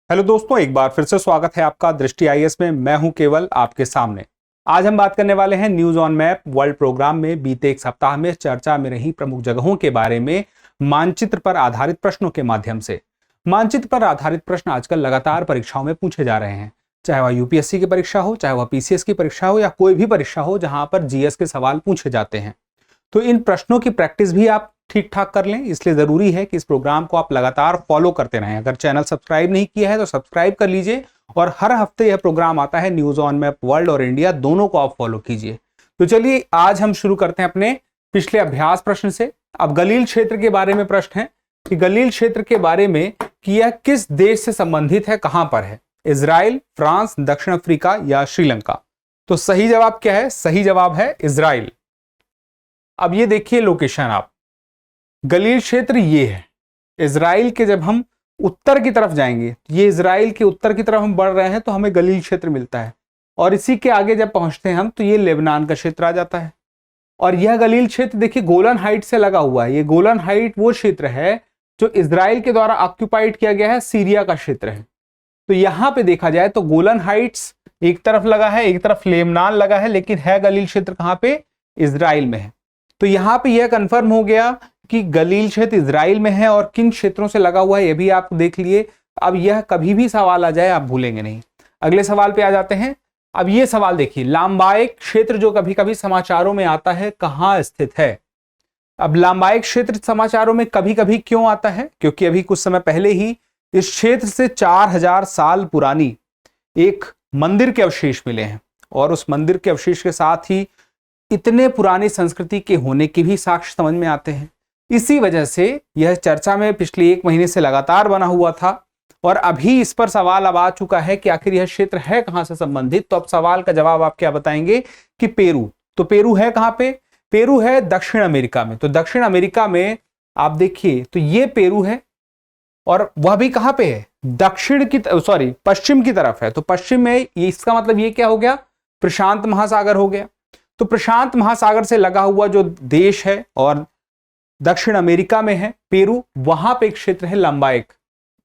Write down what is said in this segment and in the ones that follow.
Hello दोस्तों, एक बार फिर से स्वागत है आपका दृष्टि आईएएस में। मैं हूं केवल आपके सामने। आज हम बात करने वाले हैं news on map world program में बीते एक सप्ताह में चर्चा में रही प्रमुख जगहों के बारे में मानचित्र पर आधारित प्रश्नों के माध्यम से। मानचित्र पर आधारित प्रश्न आजकल लगातार परीक्षाओं में पूछे जा रहे हैं, चाहे वह यूपीएससी की परीक्षा हो, चाहे वह पीसीएस की परीक्षा हो या कोई भी परीक्षा हो जहां पर जीएस के सवाल पूछे जाते हैं। तो इन प्रश्नों की प्रैक्टिस भी आप ठीक ठाक कर लें, इसलिए जरूरी है कि इस प्रोग्राम को आप लगातार फॉलो करते रहें। अगर चैनल सब्सक्राइब नहीं किया है तो सब्सक्राइब कर लीजिए और हर हफ्ते यह प्रोग्राम आता है न्यूज ऑन मैप वर्ल्ड और इंडिया दोनों को आप फॉलो कीजिए। तो चलिए आज हम शुरू करते हैं अपने पिछले अभ्यास प्रश्न से। अब गलील क्षेत्र के बारे में प्रश्न है कि गलील क्षेत्र के बारे में कि यह किस देश से संबंधित है, कहां पर है, इजराइल, फ्रांस, दक्षिण अफ्रीका या श्रीलंका। तो सही जवाब क्या है? सही जवाब है इजराइल। अब ये देखिए लोकेशन, आप गलील क्षेत्र ये है इजराइल के। जब हम उत्तर की तरफ जाएंगे, ये इजराइल के उत्तर की तरफ हम बढ़ रहे हैं तो हमें गलील क्षेत्र मिलता है, और इसी के आगे जब पहुंचते हैं हम तो ये लेबनान का क्षेत्र आ जाता है। और यह गलील क्षेत्र देखिए गोलन हाइट से लगा हुआ है। ये गोलन हाइट वो क्षेत्र है जो इजराइल के द्वारा ऑक्यूपाइड किया गया है, सीरिया का क्षेत्र है। तो यहां पे देखा जाए तो गोलन हाइट्स एक तरफ लगा है, एक तरफ लेबनान लगा है, लेकिन है गलील क्षेत्र कहां पे? इजराइल में है। तो यहां पे यह कंफर्म हो गया कि गलील क्षेत्र इजराइल में है और किन क्षेत्रों से लगा हुआ है, यह भी आप देख लिए। अब यह कभी भी सवाल आ जाए आप भूलेंगे नहीं। अगले सवाल पे आ जाते हैं। अब ये सवाल देखिए, लाम्बाइक क्षेत्र जो कभी कभी समाचारों में आता है, कहां स्थित है? अब लाम्बाइक क्षेत्र समाचारों में कभी कभी क्यों आता है? क्योंकि अभी कुछ समय पहले ही इस क्षेत्र से 4000 साल पुरानी एक मंदिर के अवशेष मिले हैं, और उस मंदिर के अवशेष के साथ ही इतने पुरानी संस्कृति के होने के भी साक्ष्य समझ में आते हैं। इसी वजह से यह चर्चा में पिछले एक महीने से लगातार बना हुआ था, और अभी इस पर सवाल अब आ चुका है कि आखिर यह क्षेत्र है कहां से संबंधित। तो अब सवाल का जवाब आप क्या बताएंगे कि पेरू। तो पेरू है कहां पे? पेरू है दक्षिण अमेरिका में। तो दक्षिण अमेरिका में आप देखिए तो ये पेरू है, और वह भी कहां पे है? पश्चिम की तरफ है। तो पश्चिम में इसका मतलब ये क्या हो गया? प्रशांत महासागर हो गया। तो प्रशांत महासागर से लगा हुआ जो देश है और दक्षिण अमेरिका में है पेरू, वहां पे एक क्षेत्र है लंबाइक।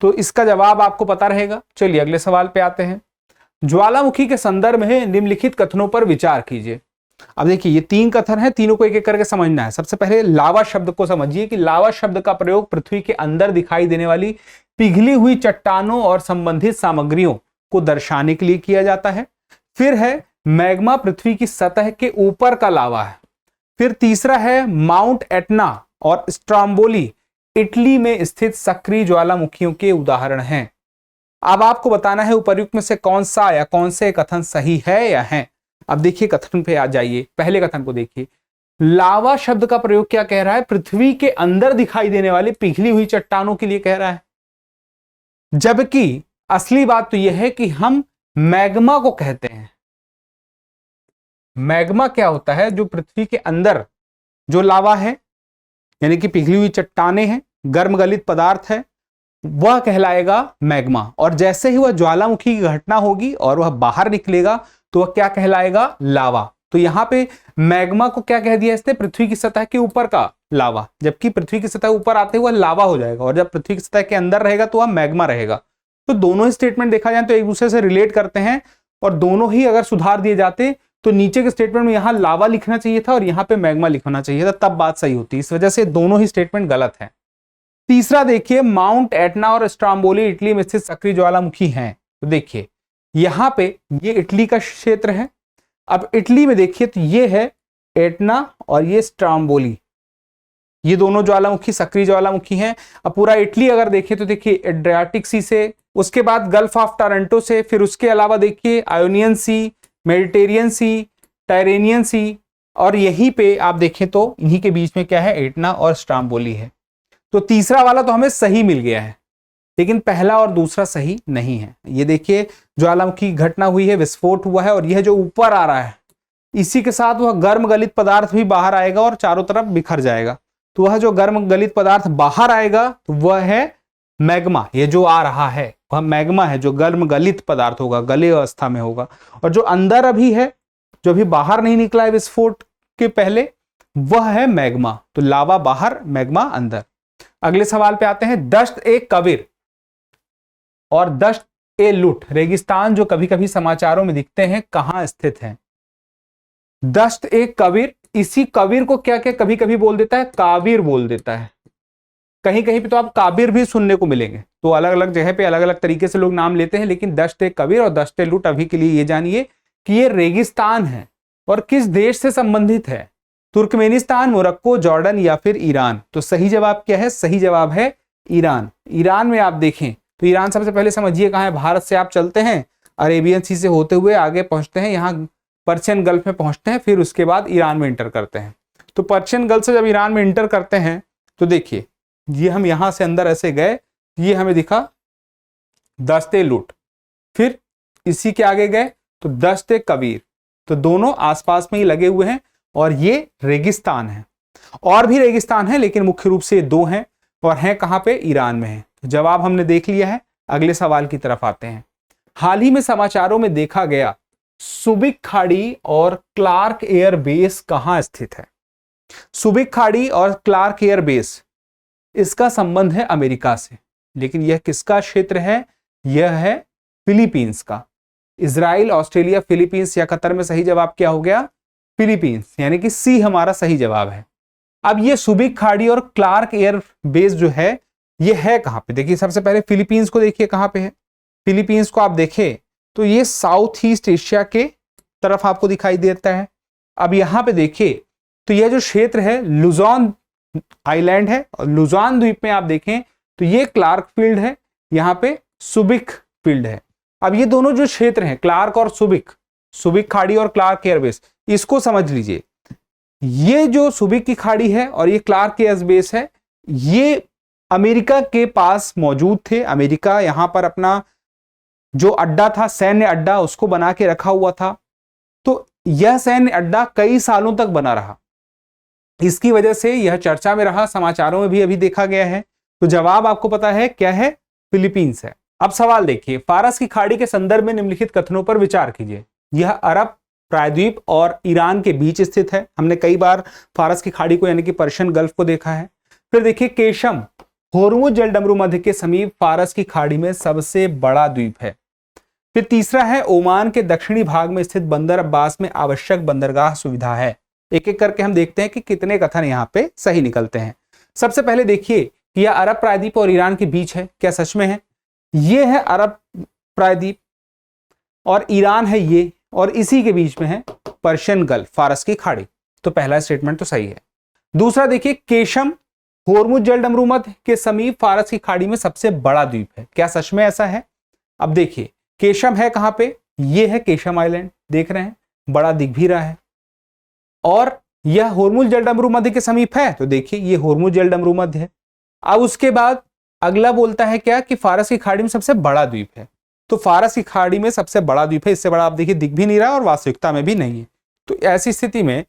तो इसका जवाब आपको पता रहेगा। चलिए अगले सवाल पे आते हैं। ज्वालामुखी के संदर्भ में निम्नलिखित कथनों पर विचार कीजिए। अब देखिए ये 3 कथन है, तीनों को एक एक करके समझना है। सबसे पहले लावा शब्द को समझिए कि लावा शब्द का प्रयोग पृथ्वी के अंदर दिखाई देने वाली पिघली हुई चट्टानों और संबंधित सामग्रियों को दर्शाने के लिए किया जाता है। फिर है मैग्मा, पृथ्वी की सतह के ऊपर का लावा है। फिर तीसरा है माउंट एटना और स्ट्रोम्बोली इटली में स्थित सक्रिय ज्वालामुखियों के उदाहरण हैं। अब आपको बताना है उपर्युक्त में से कौन सा या कौन से कथन सही है या है। अब देखिए कथन पे आ जाइए। पहले कथन को देखिए, लावा शब्द का प्रयोग क्या कह रहा है? पृथ्वी के अंदर दिखाई देने वाली पिघली हुई चट्टानों के लिए कह रहा है, जबकि असली बात तो यह है कि हम मैग्मा को कहते हैं। मैग्मा क्या होता है? जो पृथ्वी के अंदर जो लावा है, यानी कि पिघली हुई चट्टानें हैं, गर्म गलित पदार्थ है, वह कहलाएगा मैग्मा। और जैसे ही वह ज्वालामुखी की घटना होगी और वह बाहर निकलेगा तो वह क्या कहलाएगा? लावा। तो यहां पे मैग्मा को क्या कह दिया इसने? पृथ्वी की सतह के ऊपर का लावा। जबकि पृथ्वी की सतह ऊपर आते हुए लावा हो जाएगा, और जब पृथ्वी की सतह के अंदर रहेगा तो वह मैग्मा रहेगा। तो दोनों ही स्टेटमेंट देखा जाए तो एक दूसरे से रिलेट करते हैं, और दोनों ही अगर सुधार दिए जाते तो नीचे के स्टेटमेंट में यहां लावा लिखना चाहिए था और यहां पे मैग्मा लिखना चाहिए था, तब बात सही होती। इस वजह से दोनों ही स्टेटमेंट गलत है। तीसरा देखिए, माउंट एटना और स्ट्रोम्बोली इटली में स्थित सक्रिय ज्वालामुखी हैं। तो देखिए यहां पे ये इटली का क्षेत्र है। अब इटली में देखिए तो ये है एटना और ये स्ट्रोम्बोली, ये दोनों ज्वालामुखी सक्रिय ज्वालामुखी हैं। अब पूरा इटली अगर देखिए तो देखिए एड्रियाटिक सी से, उसके बाद गल्फ ऑफ टोरंटो से, फिर उसके अलावा देखिए आयोनियन सी, मेडिटेरियन सी, टायरेनियन सी, और यहीं पे आप देखें तो इन्हीं के बीच में क्या है? एटना और स्ट्रोम्बोली है। तो तीसरा वाला तो हमें सही मिल गया है, लेकिन पहला और दूसरा सही नहीं है। ये देखिए ज्वालामुखी की घटना हुई है, विस्फोट हुआ है, और यह जो ऊपर आ रहा है इसी के साथ वह गर्म गलित पदार्थ भी बाहर आएगा और चारों तरफ बिखर जाएगा। तो वह जो गर्म गलित पदार्थ बाहर आएगा तो वह है मैग्मा। ये जो आ रहा है वह मैग्मा है, जो गर्म गलित पदार्थ होगा, गले अवस्था में होगा। और जो अंदर अभी है, जो अभी बाहर नहीं निकला है विस्फोट के पहले, वह है मैग्मा। तो लावा बाहर, मैग्मा अंदर। अगले सवाल पे आते हैं। दश्त ए कबीर और दश्त ए लुट, रेगिस्तान जो कभी कभी समाचारों में दिखते हैं, कहां स्थित है? दश्त ए कबीर, इसी कबीर को क्या क्या कभी कभी बोल देता है, काबिर बोल देता है। कहीं कहीं पे तो आप काबिर भी सुनने को मिलेंगे। तो अलग अलग जगह पे अलग अलग तरीके से लोग नाम लेते हैं, लेकिन दश्त ए कबीर और दश्त ए लुट अभी के लिए ये जानिए कि ये रेगिस्तान है। और किस देश से संबंधित है? तुर्कमेनिस्तान, मोरक्को, जॉर्डन या फिर ईरान? तो सही जवाब क्या है? सही जवाब है ईरान। ईरान में आप देखें तो ईरान सबसे पहले समझिए कहाँ है। भारत से आप चलते हैं, अरेबियन सी से होते हुए आगे पहुंचते हैं, यहाँ पर्शियन गल्फ में पहुंचते हैं, फिर उसके बाद ईरान में इंटर करते हैं। तो पर्शियन गल्फ से जब ईरान में इंटर करते हैं तो देखिए ये हम यहां से अंदर ऐसे गए, ये हमें दिखा दश्त ए लुट, फिर इसी के आगे गए तो दश्त ए कबीर। तो दोनों आसपास में ही लगे हुए हैं और ये रेगिस्तान है। और भी रेगिस्तान है लेकिन मुख्य रूप से दो हैं, और हैं कहां पे? ईरान में है। जवाब हमने देख लिया है। अगले सवाल की तरफ आते हैं। हाल ही में समाचारों में देखा गया सुबिक खाड़ी और क्लार्क एयर बेस कहां स्थित है? सुबिक खाड़ी और क्लार्क एयर बेस, इसका संबंध है अमेरिका से, लेकिन यह किसका क्षेत्र है? यह है फिलीपींस का। इजराइल, ऑस्ट्रेलिया, फिलीपींस या कतर में सही जवाब क्या हो गया? फिलीपींस, यानी कि सी हमारा सही जवाब है। अब ये सुबिक खाड़ी और क्लार्क एयर बेस जो है ये है कहां पे? देखिए सबसे पहले फिलीपींस को देखिए कहां पे है। फिलीपींस को आप देखें तो ये साउथ ईस्ट एशिया के तरफ आपको दिखाई देता है। अब यहां पे देखिए तो यह जो क्षेत्र है लुजॉन आइलैंड है, और लुजॉन द्वीप में आप देखें तो ये क्लार्क फील्ड है, यहाँ पे सुबिक फील्ड है। अब ये दोनों जो क्षेत्र हैं क्लार्क और सुबिक, सुबिक खाड़ी और क्लार्क एयरबेस, इसको समझ लीजिए। ये जो सुबिक की खाड़ी है और ये क्लार्क एयरबेस है, ये अमेरिका के पास मौजूद थे। अमेरिका यहां पर अपना जो अड्डा था, सैन्य अड्डा, उसको बना के रखा हुआ था। तो यह सैन्य अड्डा कई सालों तक बना रहा, इसकी वजह से यह चर्चा में रहा, समाचारों में भी अभी देखा गया है। तो जवाब आपको पता है क्या है? फिलीपींस है। अब सवाल देखिए, फारस की खाड़ी के संदर्भ में निम्नलिखित कथनों पर विचार कीजिए। यह अरब प्रायद्वीप और ईरान के बीच स्थित है। हमने कई बार फारस की खाड़ी को यानी कि पर्शियन गल्फ को देखा है। फिर देखिए केशम, होर्मुज जलडमरू मध्य के समीप फारस की खाड़ी में सबसे बड़ा द्वीप है। फिर तीसरा है ओमान के दक्षिणी भाग में स्थित बंदर अब्बास में आवश्यक बंदरगाह सुविधा है। एक एक करके हम देखते हैं कि कितने कथन यहाँ पे सही निकलते हैं। सबसे पहले देखिए कि यह अरब प्रायद्वीप और ईरान के बीच है, क्या सच में है? ये है अरब प्रायद्वीप और ईरान है ये, और इसी के बीच में है पर्शियन गल्फ, फारस की खाड़ी। तो पहला स्टेटमेंट तो सही है। दूसरा देखिए केशम होर्मुज जलडमरू मध्य के समीप फारस की खाड़ी में सबसे बड़ा द्वीप है, क्या सच में ऐसा है? अब देखिए केशम है कहां पे? ये है केशम आइलैंड, देख रहे हैं, बड़ा दिख भी रहा है। और यह होर्मुज जलडमरू मध्य के समीप है, तो देखिए ये होर्मुज जलडमरू मध्य है। अब उसके बाद अगला बोलता है क्या कि फारस की खाड़ी में सबसे बड़ा द्वीप है। तो फारस की खाड़ी में सबसे बड़ा द्वीप है, इससे बड़ा आप देखिए दिख भी नहीं रहा और वास्तविकता में भी नहीं है। तो ऐसी स्थिति में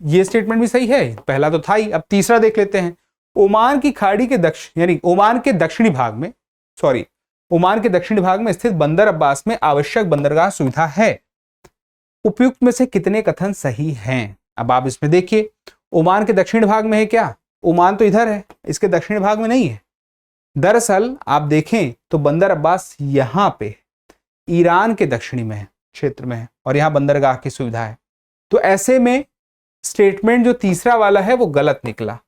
ये स्टेटमेंट भी सही है, पहला तो था ही। अब तीसरा देख लेते हैं। ओमान की खाड़ी के दक्षिण यानी ओमान के दक्षिणी भाग में, ओमान के दक्षिणी भाग में स्थित बंदर अब्बास में आवश्यक बंदरगाह सुविधा है। उपयुक्त में से कितने कथन सही हैं? अब आप इसमें देखिए, ओमान के दक्षिण भाग में है क्या? ओमान तो इधर है, इसके दक्षिण भाग में नहीं है। दरअसल आप देखें तो बंदर अब्बास यहां पे ईरान के दक्षिणी में है, क्षेत्र में है, और यहां बंदरगाह की सुविधा है। तो ऐसे में स्टेटमेंट जो तीसरा वाला है वो गलत निकला।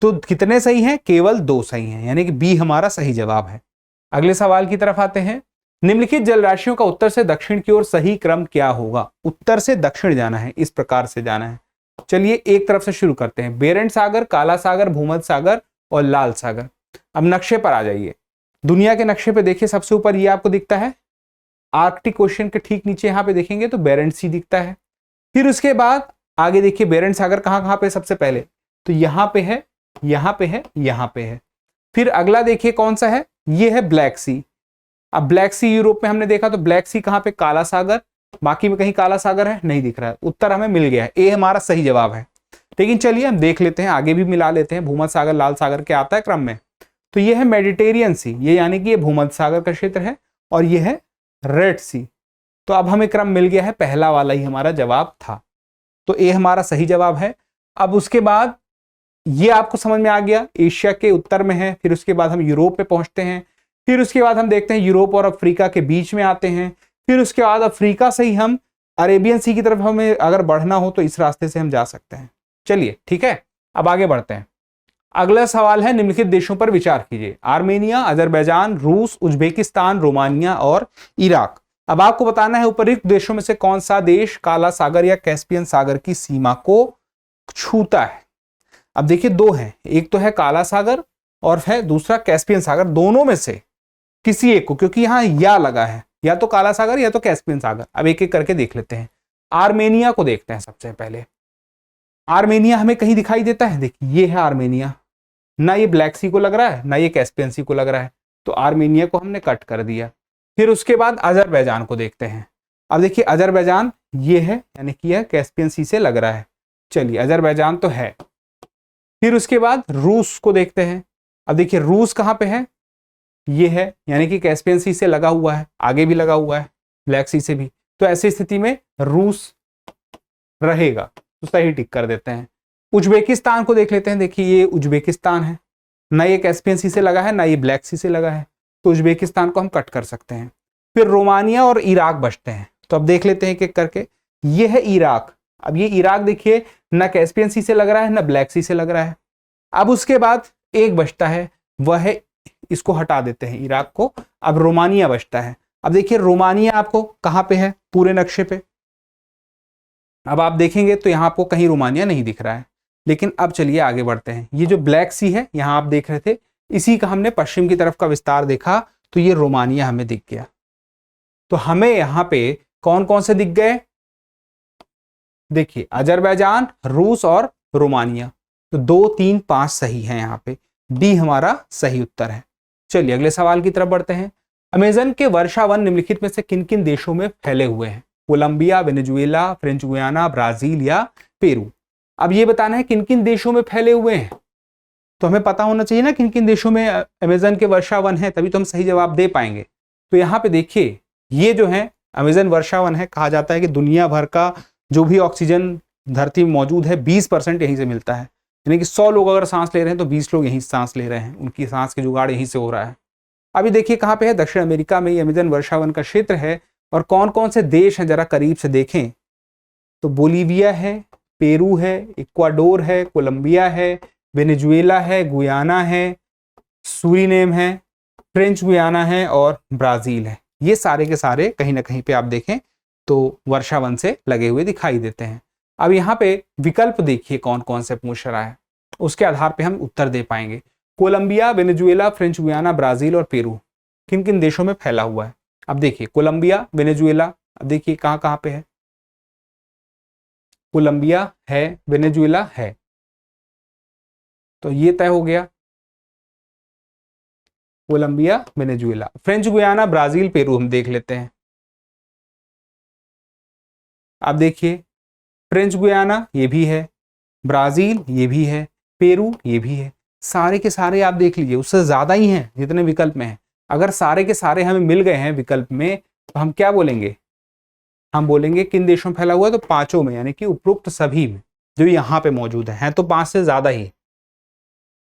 तो कितने सही हैं? केवल 2 सही हैं, यानी कि बी हमारा सही जवाब है। अगले सवाल की तरफ आते हैं। निम्नलिखित जलराशियों का उत्तर से दक्षिण की ओर सही क्रम क्या होगा? उत्तर से दक्षिण जाना है, इस प्रकार से जाना है। चलिए एक तरफ से शुरू करते हैं। बेरेंट सागर, काला सागर, भूमध्य सागर और लाल सागर। अब नक्शे पर आ जाइए। दुनिया के नक्शे पे देखिए, सबसे ऊपर ये आपको दिखता है आर्कटिक ओशन के ठीक नीचे यहाँ पे देखेंगे तो बेरेंट सी दिखता है। फिर उसके बाद आगे देखिए बेरेंट सागर कहाँ कहाँ पे? सबसे पहले तो यहाँ पे है, यहाँ पे है, यहाँ पे है। फिर अगला देखिए कौन सा है? ये है ब्लैक सी। अब ब्लैक सी यूरोप में हमने देखा, तो ब्लैक सी कहाँ पे? काला सागर। बाकी में कहीं काला सागर है? नहीं दिख रहा है। उत्तर हमें मिल गया है, ए हमारा सही जवाब है। लेकिन चलिए हम देख लेते हैं, आगे भी मिला लेते हैं। भूमध्य सागर, लाल सागर क्या आता है क्रम में? तो ये है मेडिटेरियन सी, ये यानी कि ये भूमध्य सागर का क्षेत्र है, और ये है रेड सी। तो अब हमें क्रम मिल गया है, पहला वाला ही हमारा जवाब था। तो ए हमारा सही जवाब है। अब उसके बाद ये आपको समझ में आ गया, एशिया के उत्तर में है। फिर उसके बाद हम यूरोप पे पहुंचते हैं। फिर उसके बाद हम देखते हैं यूरोप और अफ्रीका के बीच में आते हैं। फिर उसके बाद अफ्रीका से ही हम अरेबियन सी की तरफ हमें अगर बढ़ना हो तो इस रास्ते से हम जा सकते हैं। चलिए ठीक है, अब आगे बढ़ते हैं। अगला सवाल है, निम्नलिखित देशों पर विचार कीजिए। आर्मेनिया, अजरबैजान, रूस, उज्बेकिस्तान, रोमानिया और इराक। अब आपको बताना है उपरोक्त देशों में से कौन सा देश काला सागर या कैस्पियन सागर की सीमा को छूता है। अब देखिए दो हैं, एक तो है काला सागर और है दूसरा कैस्पियन सागर। दोनों में से किसी एक को, क्योंकि यहां या लगा है, या तो काला सागर या तो कैस्पियन सागर। अब एक एक करके देख लेते हैं। आर्मेनिया को देखते हैं सबसे पहले। आर्मेनिया हमें कहीं दिखाई देता है, देखिए ये है आर्मेनिया, ना ये ब्लैक सी को लग रहा है ना ये कैस्पियन सी को लग रहा है, तो आर्मेनिया को हमने कट कर दिया। फिर उसके बाद अजरबैजान को देखते हैं। अब देखिए अजरबैजान ये है, यानी कि यह कैस्पियन सी से लग रहा है। चलिए अजरबैजान तो है। फिर उसके बाद रूस को देखते हैं। अब देखिए रूस कहाँ पे है, ये है, यानी कि कैस्पियन सी से लगा हुआ है, आगे भी लगा हुआ है ब्लैक सी से भी, तो ऐसी स्थिति में रूस रहेगा, तो सही टिक कर देते हैं। उज्बेकिस्तान को देख लेते हैं। देखिए ये उज्बेकिस्तान है, ना ये कैस्पियन सी से लगा है ना ये ब्लैक सी से लगा है, तो उज्बेकिस्तान को हम कट कर सकते हैं। फिर रोमानिया और इराक बचते हैं, तो अब देख लेते हैं एक एक करके। ये है इराक। अब ये इराक देखिए ना कैस्पियन सी से लग रहा है ना ब्लैक सी से लग रहा है। अब उसके बाद एक बचता है, वह है, इसको हटा देते हैं इराक को, अब रोमानिया बचता है। अब देखिए रोमानिया आपको कहां पे है पूरे नक्शे पे, अब आप देखेंगे तो यहां आपको कहीं रोमानिया नहीं दिख रहा है। लेकिन अब चलिए आगे बढ़ते हैं। ये जो ब्लैक सी है यहां आप देख रहे थे, इसी का हमने पश्चिम की तरफ का विस्तार देखा, तो ये रोमानिया हमें दिख गया। तो हमें यहां पे कौन कौन से दिख गए, देखिए अजरबैजान, रूस और रोमानिया, तो 2, 3, 5 सही है, यहाँ पे डी हमारा सही उत्तर है। चलिए अगले सवाल की तरफ बढ़ते हैं। अमेजन के वर्षा वन निम्नलिखित में से किन किन देशों में फैले हुए हैं। Colombia, Venezuela, French Guiana, Brazil या पेरू। अब ये बताना है किन किन देशों में फैले हुए हैं, तो हमें पता होना चाहिए ना किन किन देशों में अमेजन के वर्षा वन है, तभी तो हम सही जवाब दे पाएंगे। तो यहाँ पे देखिए ये जो है अमेजन वर्षा वन है, कहा जाता है कि दुनिया भर का जो भी ऑक्सीजन धरती में मौजूद है 20% यहीं से मिलता है, यानी कि 100 लोग अगर सांस ले रहे हैं तो 20 लोग यहीं सांस ले रहे हैं, उनकी सांस के जुगाड़ यहीं से हो रहा है। अभी देखिए कहाँ पे है, दक्षिण अमेरिका में ये अमेजन वर्षा वन का क्षेत्र है। और कौन कौन से देश हैं जरा करीब से देखें, तो बोलीविया है, पेरू है, इक्वाडोर है, कोलंबिया है, वेनेजुएला है, गुयाना है, सूरीनेम है, फ्रेंच गुयाना है और ब्राजील है। ये सारे के सारे कहीं ना कहीं पे आप देखें तो वर्षा वन से लगे हुए दिखाई देते हैं। अब यहाँ पे विकल्प देखिए कौन कौन से पूछ रहा है, उसके आधार पे हम उत्तर दे पाएंगे। Colombia, Venezuela, French Guiana, Brazil और पेरू किन किन देशों में फैला हुआ है। अब देखिए कोलंबिया, वेनेजुएला, अब देखिए कहाँ कहाँ पे है, कोलंबिया है, वेनेजुएला है, तो ये तय हो गया, Colombia, Venezuela. French Guiana, Brazil, Peru हम देख लेते हैं। अब देखिए फ्रेंच गुयाना ये भी है, ब्राजील ये भी है, पेरू ये भी है, सारे के सारे आप देख लीजिए, उससे ज्यादा ही हैं जितने विकल्प में हैं। अगर सारे के सारे हमें मिल गए हैं विकल्प में, तो हम क्या बोलेंगे, हम बोलेंगे किन देशों में फैला हुआ है, तो पांचों में, यानी कि उपरोक्त सभी में जो यहाँ पे मौजूद है तो 5 से ज्यादा ही।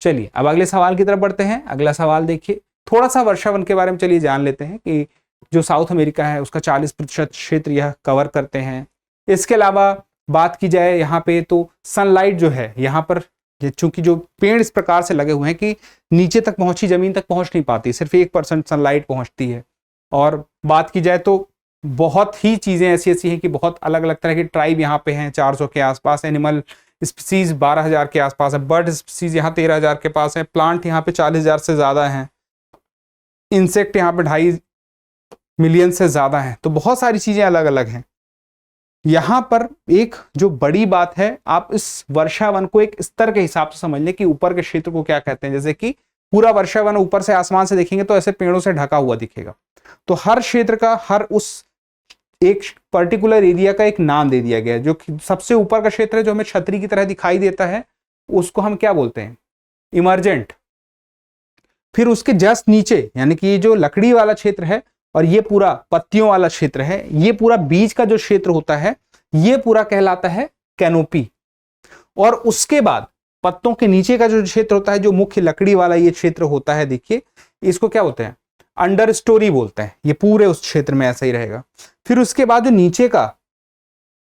चलिए अब अगले सवाल की तरफ बढ़ते हैं। अगला सवाल देखिए, थोड़ा सा वर्षा वन के बारे में चलिए जान लेते हैं कि जो साउथ अमेरिका है उसका 40% क्षेत्र यह कवर करते हैं। इसके अलावा बात की जाए यहाँ पे तो सनलाइट जो है यहाँ पर, चूंकि जो पेड़ इस प्रकार से लगे हुए हैं कि नीचे तक पहुंची जमीन तक पहुंच नहीं पाती, सिर्फ 1% सनलाइट पहुंचती है। और बात की जाए तो बहुत ही चीजें ऐसी ऐसी हैं कि बहुत अलग अलग तरह के ट्राइब यहाँ पे हैं, 400 के आसपास, एनिमल स्पीसीज 12,000 के आसपास है, बर्ड स्पीसीज यहाँ 13,000 के पास है, प्लांट यहाँ पे 40,000 से ज्यादा हैं, इंसेक्ट यहाँ पे 2.5 मिलियन से ज्यादा हैं, तो बहुत सारी चीजें अलग अलग हैं। यहाँ पर एक जो बड़ी बात है, आप इस वर्षा वन को एक स्तर के हिसाब से समझ लें कि ऊपर के क्षेत्र को क्या कहते हैं। जैसे कि पूरा वर्षा वन ऊपर से आसमान से देखेंगे तो ऐसे पेड़ों से ढका हुआ दिखेगा, तो हर क्षेत्र का हर उस एक पर्टिकुलर एरिया का एक नाम दे दिया गया है। जो सबसे ऊपर का क्षेत्र है जो हमें छतरी की तरह दिखाई देता है उसको हम क्या बोलते हैं, इमर्जेंट। फिर उसके जस्ट नीचे यानी कि ये जो लकड़ी वाला क्षेत्र है और ये पूरा पत्तियों वाला क्षेत्र है, ये पूरा बीच का जो क्षेत्र होता है ये पूरा कहलाता है कैनोपी। और उसके बाद पत्तों के नीचे का जो क्षेत्र होता है, जो मुख्य लकड़ी वाला ये क्षेत्र होता है, देखिए इसको क्या बोलते हैं, अंडर स्टोरी बोलते हैं, ये पूरे उस क्षेत्र में ऐसा ही रहेगा। फिर उसके बाद जो नीचे का,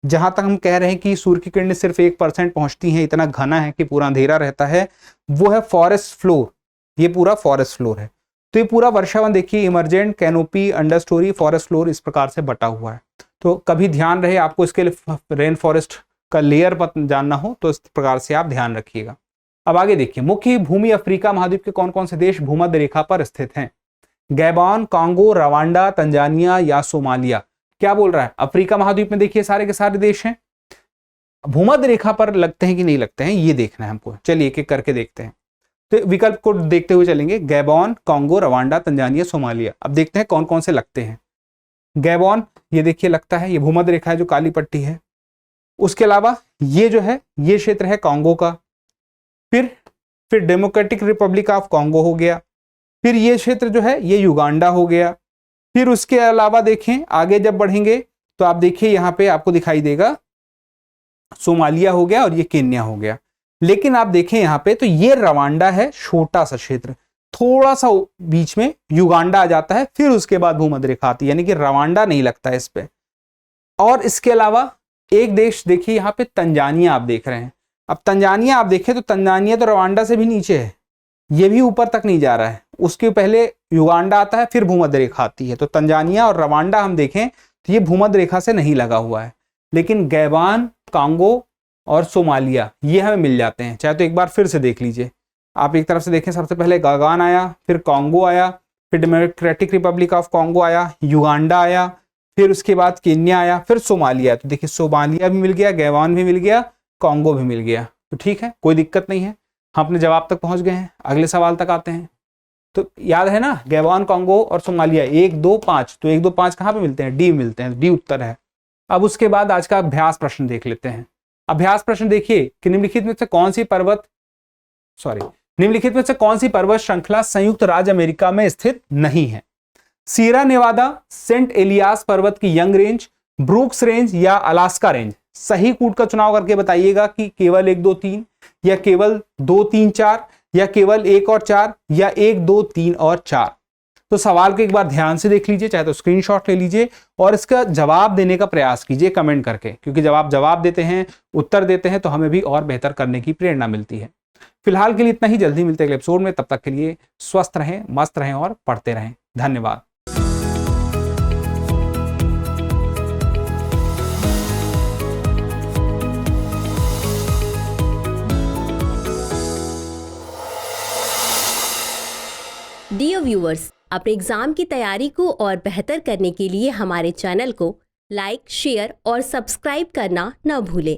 जहां तक हम कह रहे हैं कि सूर्य की किरणें सिर्फ 1% पहुंचती हैं, इतना घना है कि पूरा अंधेरा रहता है, वो है फॉरेस्ट फ्लोर। ये पूरा फॉरेस्ट फ्लोर है। तो ये पूरा वर्षावन देखिए, emergent, canopy, under story, forest floor इस प्रकार से बटा हुआ है। तो कभी ध्यान रहे आपको इसके लिए रेन फॉरेस्ट का लेयर जानना हो तो इस प्रकार से आप ध्यान रखिएगा। अब आगे देखिए, मुख्य भूमि अफ्रीका महाद्वीप के कौन कौन से देश भूमध्य रेखा पर स्थित हैं? गैबॉन, कांगो, रवांडा, तंजानिया या सोमालिया। क्या बोल रहा है? अफ्रीका महाद्वीप में देखिए सारे के सारे देश हैं। भूमध्य रेखा पर लगते हैं कि नहीं लगते हैं, ये देखना है हमको। चलिए एक एक करके देखते हैं। तो विकल्प को देखते हुए चलेंगे, Gabon, Congo, Rwanda, Tanzania, Somalia. अब देखते हैं कौन कौन से लगते हैं। गैबॉन, ये देखिए लगता है, ये भूमध्य रेखा है जो काली पट्टी है। उसके अलावा ये जो है, ये क्षेत्र है कांगो का। फिर डेमोक्रेटिक रिपब्लिक ऑफ कांगो हो गया। फिर ये क्षेत्र जो है ये युगांडा हो गया। फिर उसके अलावा देखें आगे जब बढ़ेंगे तो आप देखिए यहाँ पे आपको दिखाई देगा सोमालिया हो गया और ये केन्या हो गया। लेकिन आप देखें यहाँ पे तो ये रवांडा है, छोटा सा क्षेत्र, थोड़ा सा बीच में युगांडा आ जाता है, फिर उसके बाद भूमध्य रेखा आती है, यानी कि रवांडा नहीं लगता है इस पे। और इसके अलावा एक देश देखिए यहाँ पे, तंजानिया आप देख रहे हैं। अब तंजानिया आप देखें तो तंजानिया तो रवांडा से भी नीचे है, ये भी ऊपर तक नहीं जा रहा है। उसके पहले युगांडा आता है, फिर भूमध्य रेखा आती है। तो तंजानिया और रवांडा हम देखें तो ये भूमध्य रेखा से नहीं लगा हुआ है। लेकिन गैबान, कांगो और सोमालिया ये हमें मिल जाते हैं। चाहे तो एक बार फिर से देख लीजिए। आप एक तरफ से देखें, सबसे पहले गागान आया, फिर कांगो आया, फिर डेमोक्रेटिक रिपब्लिक ऑफ कांगो आया, युगांडा आया, फिर उसके बाद केन्या आया, फिर सोमालिया। तो देखिए सोमालिया भी मिल गया, गैबान भी मिल गया, कांगो भी मिल गया। तो ठीक है, कोई दिक्कत नहीं है, हम अपने जवाब तक पहुंच गए हैं। अगले सवाल तक आते हैं। तो याद है ना, गैबान, कांगो और सोमालिया 1, 2, 5। तो 1, 2, 5 कहाँ पे मिलते हैं? डी मिलते हैं, डी उत्तर है। अब उसके बाद आज का अभ्यास प्रश्न देख लेते हैं। अभ्यास प्रश्न देखिए कि निम्नलिखित में से कौन सी पर्वत श्रृंखला संयुक्त राज्य अमेरिका में स्थित नहीं है? सीरा नेवादा, सेंट एलियास पर्वत की यंग रेंज, ब्रूक्स रेंज या अलास्का रेंज। सही कूट का चुनाव करके बताइएगा कि केवल 1, 2, 3 या केवल 2, 3, 4 या केवल 1 और 4 या 1, 2, 3 और 4। तो सवाल को एक बार ध्यान से देख लीजिए, चाहे तो स्क्रीनशॉट ले लीजिए और इसका जवाब देने का प्रयास कीजिए कमेंट करके, क्योंकि जब आप जवाब देते हैं, उत्तर देते हैं तो हमें भी और बेहतर करने की प्रेरणा मिलती है। फिलहाल के लिए इतना ही, जल्दी मिलते हैं अगले एपिसोड में। तब तक के लिए स्वस्थ रहें, मस्त रहें और पढ़ते रहें। धन्यवाद। डियर व्यूअर्स, अपने एग्जाम की तैयारी को और बेहतर करने के लिए हमारे चैनल को लाइक, शेयर और सब्सक्राइब करना न भूलें।